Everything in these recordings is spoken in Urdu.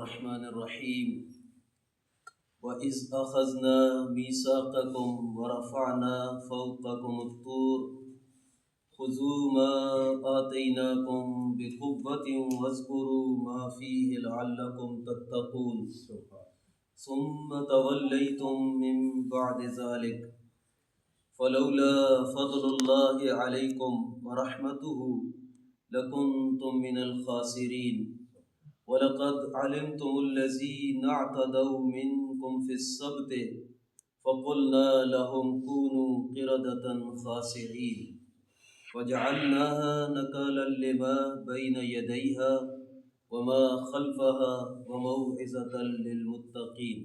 الرحمن الرحيم وإذ أخذنا ميثاقكم ورفعنا فوقكم الطور خذوا ما آتيناكم بقوة واذكروا ما فيه لعلكم تتقون ثم توليتم من بعد ذلك فلولا فضل الله عليكم ورحمته لكنتم من الخاسرين وَلَقَدْ عَلِمْتُمُ الَّذِينَ اعْتَدَوْا مِنْكُمْ فِي السَّبْتِ فَقُلْنَا لَهُمْ كُونُوا قِرَدَةً خَاسِئِينَ وَجَعَلْنَاهَا نَكَالًا لِمَا بَيْنَ يَدَيْهَا وَمَا خَلْفَهَا وَمَوْعِظَةً لِلْمُتَّقِينَ۔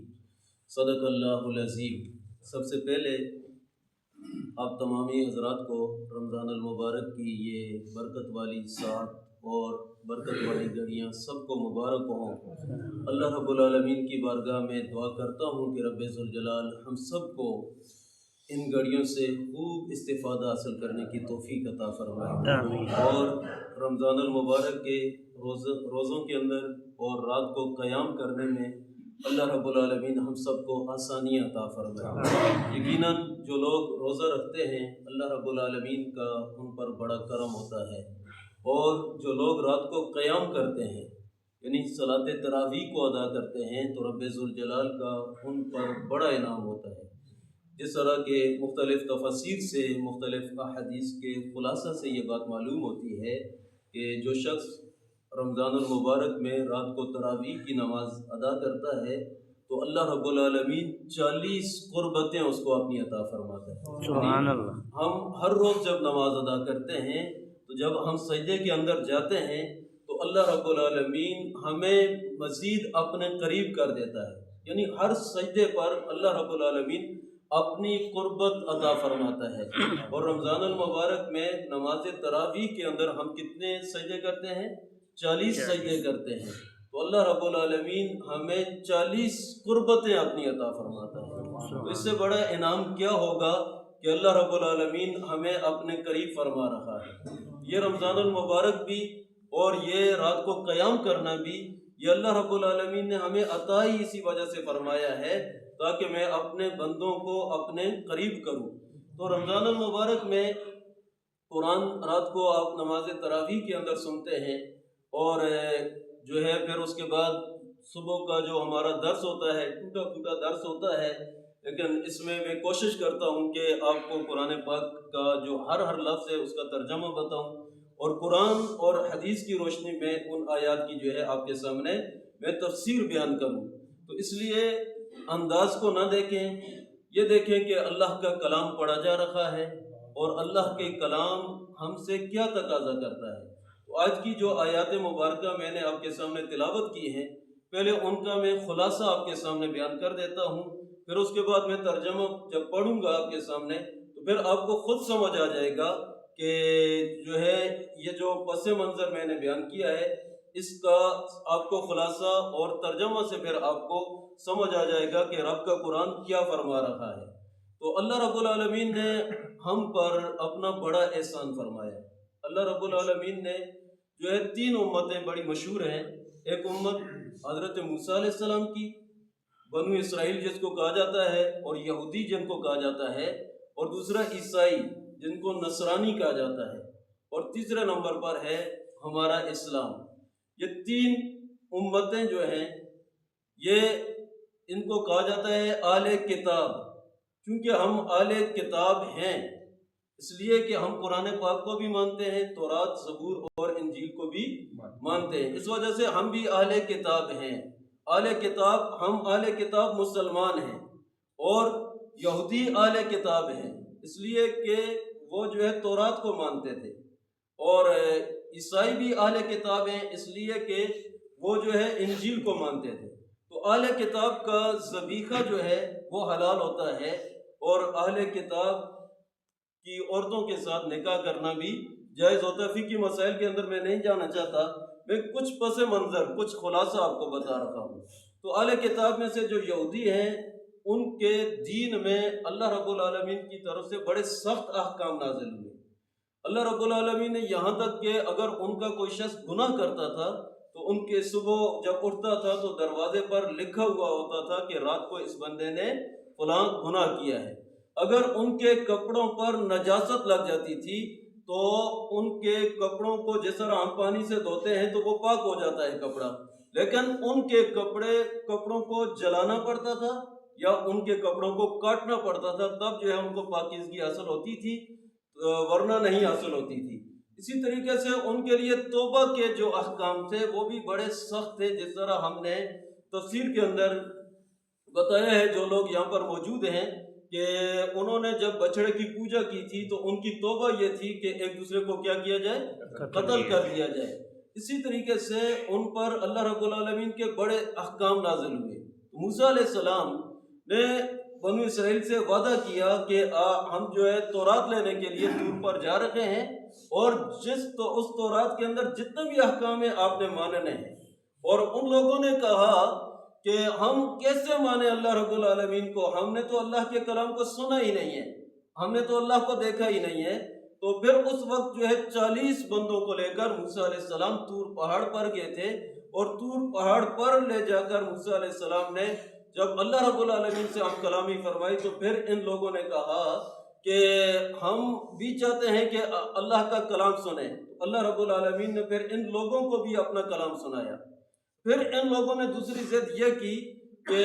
صدق اللہ العظیم۔ سب سے پہلے آپ تمامی حضرات کو رمضان المبارک کی یہ برکت والی ساعت اور برکت والی گھڑیاں سب کو مبارک ہوں۔ اللہ رب العالمین کی بارگاہ میں دعا کرتا ہوں کہ رب ذوالجلال ہم سب کو ان گھڑیوں سے خوب استفادہ حاصل کرنے کی توفیق عطا فرمائے، اور رمضان المبارک کے روزوں کے اندر اور رات کو قیام کرنے میں اللہ رب العالمین ہم سب کو آسانیاں عطا فرمائے۔ یقیناً جو لوگ روزہ رکھتے ہیں اللہ رب العالمین کا ان پر بڑا کرم ہوتا ہے، اور جو لوگ رات کو قیام کرتے ہیں یعنی صلاۃ تراویح کو ادا کرتے ہیں تو رب ذوالجلال کا ان پر بڑا انعام ہوتا ہے۔ جس طرح کہ مختلف تفاسیر سے مختلف احادیث کے خلاصہ سے یہ بات معلوم ہوتی ہے کہ جو شخص رمضان المبارک میں رات کو تراویح کی نماز ادا کرتا ہے تو اللہ رب العالمین 40 قربتیں اس کو اپنی عطا فرماتا ہے۔ سبحان اللہ۔ ہم ہر روز جب نماز ادا کرتے ہیں تو جب ہم سجدے کے اندر جاتے ہیں تو اللہ رب العالمین ہمیں مزید اپنے قریب کر دیتا ہے، یعنی ہر سجدے پر اللہ رب العالمین اپنی قربت عطا فرماتا ہے۔ اور رمضان المبارک میں نماز تراویح کے اندر ہم کتنے سجدے کرتے ہیں؟ 40 سجدے کرتے ہیں، تو اللہ رب العالمین ہمیں 40 قربتیں اپنی عطا فرماتا ہے۔ تو اس سے بڑا انعام کیا ہوگا کہ اللہ رب العالمین ہمیں اپنے قریب فرما رہا ہے۔ یہ رمضان المبارک بھی اور یہ رات کو قیام کرنا بھی یہ اللہ رب العالمین نے ہمیں عطا ہی اسی وجہ سے فرمایا ہے تاکہ میں اپنے بندوں کو اپنے قریب کروں۔ تو رمضان المبارک میں قرآن رات کو آپ نماز تراویح کے اندر سنتے ہیں، اور جو ہے پھر اس کے بعد صبح کا جو ہمارا درس ہوتا ہے ٹوٹا پھوٹا درس ہوتا ہے، لیکن اس میں کوشش کرتا ہوں کہ آپ کو قرآن پاک کا جو ہر لفظ ہے اس کا ترجمہ بتاؤں، اور قرآن اور حدیث کی روشنی میں ان آیات کی جو ہے آپ کے سامنے میں تفسیر بیان کروں۔ تو اس لیے انداز کو نہ دیکھیں، یہ دیکھیں کہ اللہ کا کلام پڑھا جا رہا ہے اور اللہ کے کلام ہم سے کیا تقاضا کرتا ہے۔ تو آج کی جو آیات مبارکہ میں نے آپ کے سامنے تلاوت کی ہیں، پہلے ان کا میں خلاصہ آپ کے سامنے بیان کر دیتا ہوں، پھر اس کے بعد میں ترجمہ جب پڑھوں گا آپ کے سامنے تو پھر آپ کو خود سمجھ آ جائے گا کہ جو ہے یہ جو پس منظر میں نے بیان کیا ہے اس کا آپ کو خلاصہ اور ترجمہ سے پھر آپ کو سمجھ آ جائے گا کہ رب کا قرآن کیا فرما رہا ہے۔ تو اللہ رب العالمین نے ہم پر اپنا بڑا احسان فرمایا۔ اللہ رب العالمین نے جو ہے 3 امتیں بڑی مشہور ہیں، ایک امت حضرت موسیٰ علیہ السلام کی، بنو اسرائیل جس کو کہا جاتا ہے، اور یہودی جن کو کہا جاتا ہے، اور دوسرا عیسائی جن کو نصرانی کہا جاتا ہے، اور تیسرے نمبر پر ہے ہمارا اسلام۔ یہ 3 امتیں جو ہیں یہ ان کو کہا جاتا ہے اہل کتاب، کیونکہ ہم اہل کتاب ہیں اس لیے کہ ہم قرآن پاک کو بھی مانتے ہیں، تورات، زبور اور انجیل کو بھی مانتے ہیں، اس وجہ سے ہم بھی اہل کتاب ہیں۔ اہل کتاب، ہم اہل کتاب مسلمان ہیں، اور یہودی اہل کتاب ہیں اس لیے کہ وہ جو ہے تورات کو مانتے تھے، اور عیسائی بھی اہل کتاب ہیں اس لیے کہ وہ جو ہے انجیل کو مانتے تھے۔ تو اہل کتاب کا ذبیحہ جو ہے وہ حلال ہوتا ہے، اور اہل کتاب کی عورتوں کے ساتھ نکاح کرنا بھی جائز ہوتا ہے۔ فقہی مسائل کے اندر میں نہیں جانا چاہتا، میں کچھ پس منظر، کچھ خلاصہ آپ کو بتا رہا ہوں۔ تو اہل کتاب میں سے جو یہودی ہیں ان کے دین میں اللہ رب العالمین کی طرف سے بڑے سخت احکام نازل ہوئے۔ اللہ رب العالمین نے یہاں تک کہ اگر ان کا کوئی شخص گناہ کرتا تھا تو ان کے صبح جب اٹھتا تھا تو دروازے پر لکھا ہوا ہوتا تھا کہ رات کو اس بندے نے فلاں گناہ کیا ہے۔ اگر ان کے کپڑوں پر نجاست لگ جاتی تھی تو ان کے کپڑوں کو جس طرح ہم پانی سے دھوتے ہیں تو وہ پاک ہو جاتا ہے کپڑا، لیکن ان کے کپڑوں کو جلانا پڑتا تھا یا ان کے کپڑوں کو کاٹنا پڑتا تھا، تب جو ہے ان کو پاکیزگی حاصل ہوتی تھی، ورنہ نہیں حاصل ہوتی تھی۔ اسی طریقے سے ان کے لیے توبہ کے جو احکام تھے وہ بھی بڑے سخت تھے، جس طرح ہم نے تفسیر کے اندر بتایا ہے، جو لوگ یہاں پر موجود ہیں، کہ انہوں نے جب بچڑے کی پوجا کی تھی تو ان کی توبہ یہ تھی کہ ایک دوسرے کو کیا کیا جائے، قتل کر دیا جائے۔ اسی طریقے سے ان پر اللہ رب العالمین کے بڑے احکام نازل ہوئے۔ موسیٰ علیہ السلام نے بنو اسرائیل سے وعدہ کیا کہ ہم جو ہے تورات لینے کے لیے طور پر جا رہے ہیں، اور اس تورات کے اندر جتنے بھی احکام ہیں آپ نے ماننے ہیں۔ اور ان لوگوں نے کہا کہ ہم کیسے مانیں اللہ رب العالمین کو، ہم نے تو اللہ کے کلام کو سنا ہی نہیں ہے، ہم نے تو اللہ کو دیکھا ہی نہیں ہے۔ تو پھر اس وقت جو ہے 40 بندوں کو لے کر موسیٰ علیہ السلام طور پہاڑ پر گئے تھے، اور طور پہاڑ پر لے جا کر موسیٰ علیہ السلام نے جب اللہ رب العالمین سے ہم کلامی فرمائی تو پھر ان لوگوں نے کہا کہ ہم بھی چاہتے ہیں کہ اللہ کا کلام سنیں۔ اللہ رب العالمین نے پھر ان لوگوں کو بھی اپنا کلام سنایا۔ پھر ان لوگوں نے دوسری ضد یہ کی کہ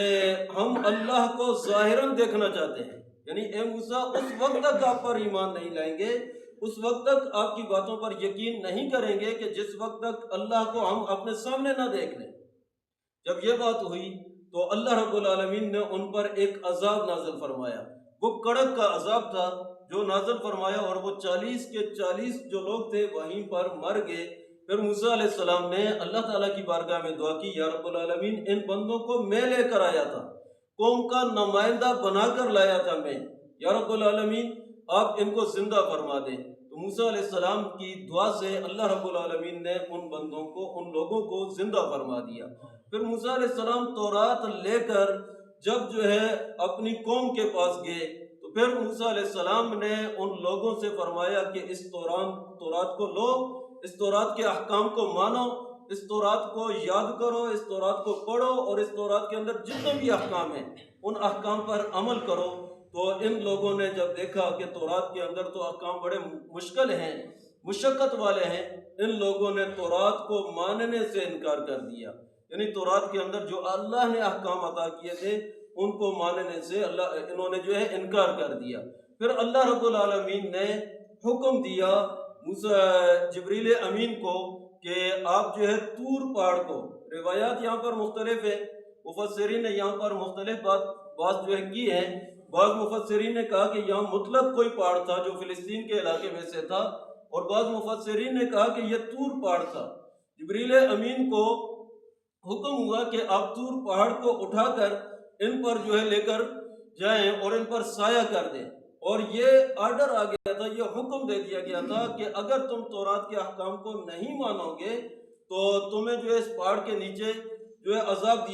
ہم اللہ کو ظاہراً دیکھنا چاہتے ہیں، یعنی اے موسیٰ اس وقت تک آپ پر ایمان نہیں لائیں گے، اس وقت تک آپ کی باتوں پر یقین نہیں کریں گے کہ جس وقت تک اللہ کو ہم اپنے سامنے نہ دیکھ لیں۔ جب یہ بات ہوئی تو اللہ رب العالمین نے ان پر ایک عذاب نازل فرمایا، وہ کڑک کا عذاب تھا جو نازل فرمایا، اور وہ 40 کے 40 جو لوگ تھے وہیں پر مر گئے۔ پھر موسیٰ علیہ السلام نے اللہ تعالیٰ کی بارگاہ میں دعا کی، یا رب العالمین ان بندوں کو میں لے کر آیا تھا، قوم کا نمائندہ بنا کر لایا تھا میں، یا رب العالمین آپ ان کو زندہ فرما دیں۔ تو موسیٰ علیہ السلام کی دعا سے اللہ رب العالمین نے ان بندوں کو، ان لوگوں کو زندہ فرما دیا۔ پھر موسیٰ علیہ السلام تورات لے کر جب جو ہے اپنی قوم کے پاس گئے تو پھر موسیٰ علیہ السلام نے ان لوگوں سے فرمایا کہ اس تورات کو لو، اس تورات کے احکام کو مانو، اس تورات کو یاد کرو، اس تورات کو پڑھو، اور اس تورات کے اندر جتنے بھی احکام ہیں ان احکام پر عمل کرو۔ تو ان لوگوں نے جب دیکھا کہ تورات کے اندر تو احکام بڑے مشکل ہیں، مشقت والے ہیں، ان لوگوں نے تورات کو ماننے سے انکار کر دیا، یعنی تورات کے اندر جو اللہ نے احکام عطا کیے تھے ان کو ماننے سے انہوں نے جو ہے انکار کر دیا۔ پھر اللہ رب العالمین نے حکم دیا جبریل امین کو کہ آپ جو ہے طور پہاڑ کو، روایات یہاں پر مختلف ہے، مفسرین نے یہاں پر مختلف بات جو ہے کی ہے۔ بعض مفسرین نے کہا کہ یہاں مطلق کوئی پہاڑ تھا جو فلسطین کے علاقے میں سے تھا، اور بعض مفسرین نے کہا کہ یہ طور پہاڑ تھا۔ جبریل امین کو حکم ہوا کہ آپ طور پہاڑ کو اٹھا کر ان پر جو ہے لے کر جائیں اور ان پر سایہ کر دیں، اور یہ آرڈر آ گیا تھا، یہ حکم دے دیا گیا تھا کہ اگر تم تورات کے احکام کو نہیں مانو گے تو تمہیں جو ہے اس پہاڑ کے نیچے جو ہے عذاب دیا